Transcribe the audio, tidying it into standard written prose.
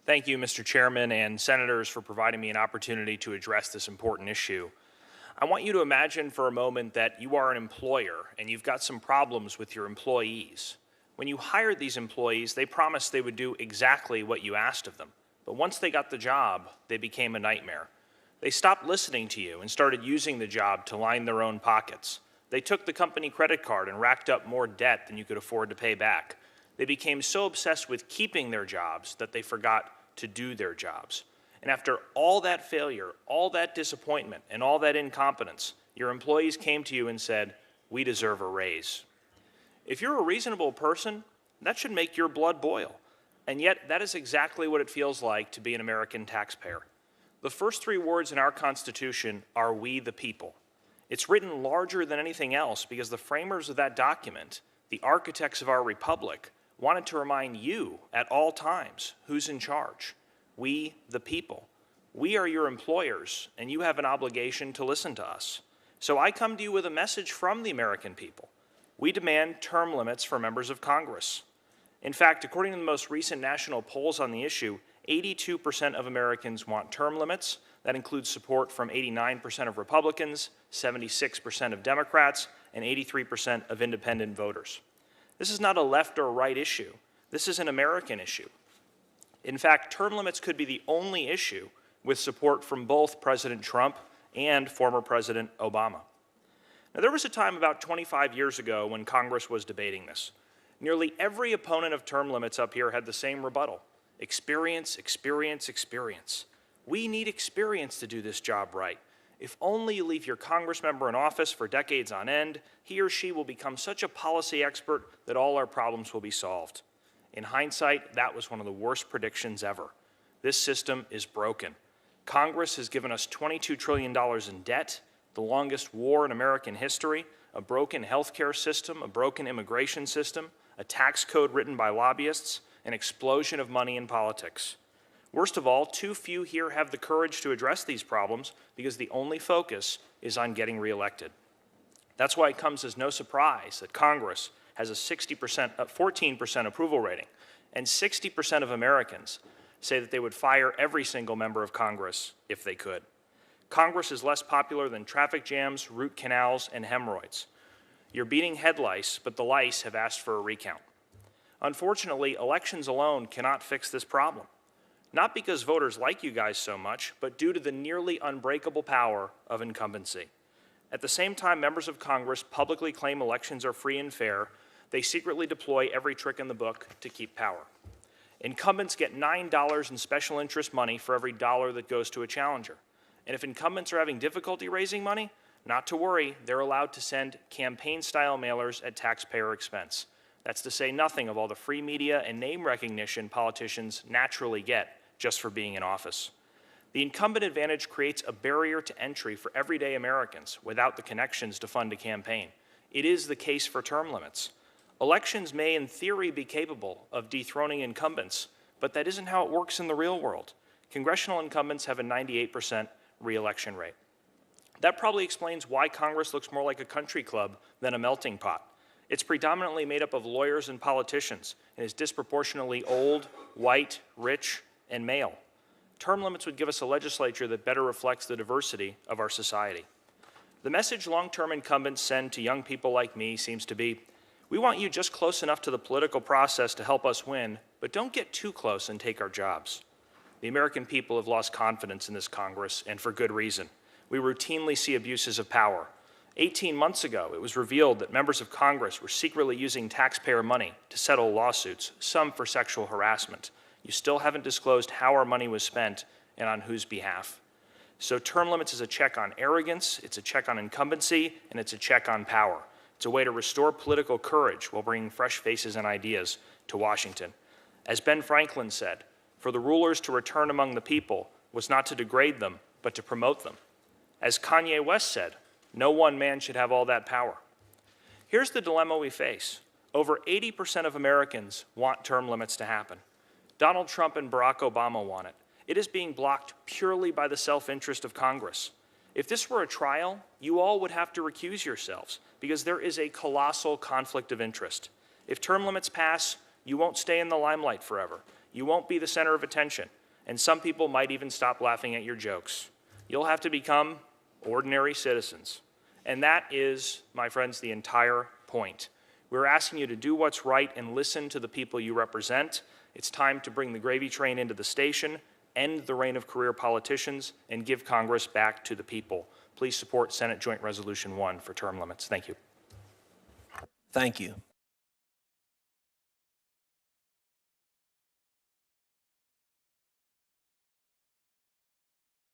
Thank you, Mr. Chairman and Senators, for providing me an opportunity to address this important issue. I want you to imagine for a moment that you are an employer and you've got some problems with your employees. When you hired these employees, they promised they would do exactly what you asked of them. But once they got the job, they became a nightmare. They stopped listening to you and started using the job to line their own pockets. They took the company credit card and racked up more debt than you could afford to pay back. They became so obsessed with keeping their jobs that they forgot to do their jobs. And after all that failure, all that disappointment, and all that incompetence, your employees came to you and said, "We deserve a raise." If you're a reasonable person, that should make your blood boil. And yet, that is exactly what it feels like to be an American taxpayer. The first three words in our Constitution are "we the people." It's written larger than anything else because the framers of that document, the architects of our republic, wanted to remind you at all times who's in charge. We the people. We are your employers, and you have an obligation to listen to us. So I come to you with a message from the American people. We demand term limits for members of Congress. In fact, according to the most recent national polls on the issue, 82% of Americans want term limits. That includes support from 89% of Republicans, 76% of Democrats, and 83% of independent voters. This is not a left or right issue. This is an American issue. In fact, term limits could be the only issue with support from both President Trump and former President Obama. Now, there was a time about 25 years ago when Congress was debating this. Nearly every opponent of term limits up here had the same rebuttal: experience, experience, experience. We need experience to do this job right. If only you leave your Congress member in office for decades on end, he or she will become such a policy expert that all our problems will be solved. In hindsight, that was one of the worst predictions ever. This system is broken. Congress has given us $22 trillion in debt, the longest war in American history, a broken healthcare system, a broken immigration system, a tax code written by lobbyists, an explosion of money in politics. Worst of all, too few here have the courage to address these problems because the only focus is on getting reelected. That's why it comes as no surprise that Congress has a 14% approval rating, and 60% of Americans say that they would fire every single member of Congress if they could. Congress is less popular than traffic jams, root canals, and hemorrhoids. You're beating head lice, but the lice have asked for a recount. Unfortunately, elections alone cannot fix this problem. Not because voters like you guys so much, but due to the nearly unbreakable power of incumbency. At the same time members of Congress publicly claim elections are free and fair, they secretly deploy every trick in the book to keep power. Incumbents get $9 in special interest money for every dollar that goes to a challenger. And if incumbents are having difficulty raising money, not to worry, they're allowed to send campaign-style mailers at taxpayer expense. That's to say nothing of all the free media and name recognition politicians naturally get just for being in office. The incumbent advantage creates a barrier to entry for everyday Americans without the connections to fund a campaign. It is the case for term limits. Elections may, in theory, be capable of dethroning incumbents, but that isn't how it works in the real world. Congressional incumbents have a 98% re-election rate. That probably explains why Congress looks more like a country club than a melting pot. It's predominantly made up of lawyers and politicians, and is disproportionately old, white, rich, and male. Term limits would give us a legislature that better reflects the diversity of our society. The message long-term incumbents send to young people like me seems to be, we want you just close enough to the political process to help us win, but don't get too close and take our jobs. The American people have lost confidence in this Congress, and for good reason. We routinely see abuses of power. 18 months ago, it was revealed that members of Congress were secretly using taxpayer money to settle lawsuits, some for sexual harassment. You still haven't disclosed how our money was spent and on whose behalf. So term limits is a check on arrogance, it's a check on incumbency, and it's a check on power. It's a way to restore political courage while bringing fresh faces and ideas to Washington. As Ben Franklin said, for the rulers to return among the people was not to degrade them, but to promote them. As Kanye West said, no one man should have all that power. Here's the dilemma we face. Over 80% of Americans want term limits to happen. Donald Trump and Barack Obama want it. It is being blocked purely by the self-interest of Congress. If this were a trial, you all would have to recuse yourselves because there is a colossal conflict of interest. If term limits pass, you won't stay in the limelight forever. You won't be the center of attention, and some people might even stop laughing at your jokes. You'll have to become ordinary citizens. And that is, my friends, the entire point. We're asking you to do what's right and listen to the people you represent. It's time to bring the gravy train into the station, end the reign of career politicians, and give Congress back to the people. Please support Senate Joint Resolution 1 for term limits. Thank you. Thank you.